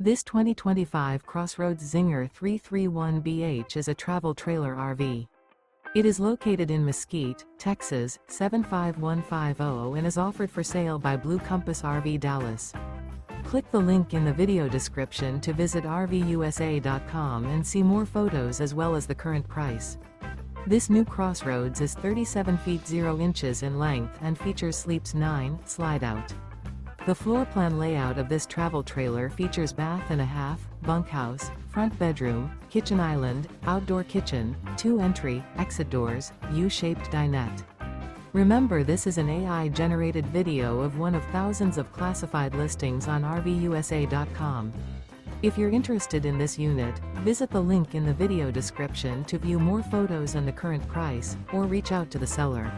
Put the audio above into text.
This 2025 CrossRoads Zinger 331BH is a travel trailer RV. It is located in Mesquite, Texas, 75150 and is offered for sale by Blue Compass RV Dallas. Click the link in the video description to visit RVUSA.com and see more photos as well as the current price. This new CrossRoads is 37 feet 0 inches in length and features Sleeps 9 Slideout. The floor plan layout of this travel trailer features bath and a half, bunkhouse, front bedroom, kitchen island, outdoor kitchen, 2 entry, exit doors, U-shaped dinette. Remember, this is an AI-generated video of one of thousands of classified listings on RVUSA.com. If you're interested in this unit, visit the link in the video description to view more photos and the current price, or reach out to the seller.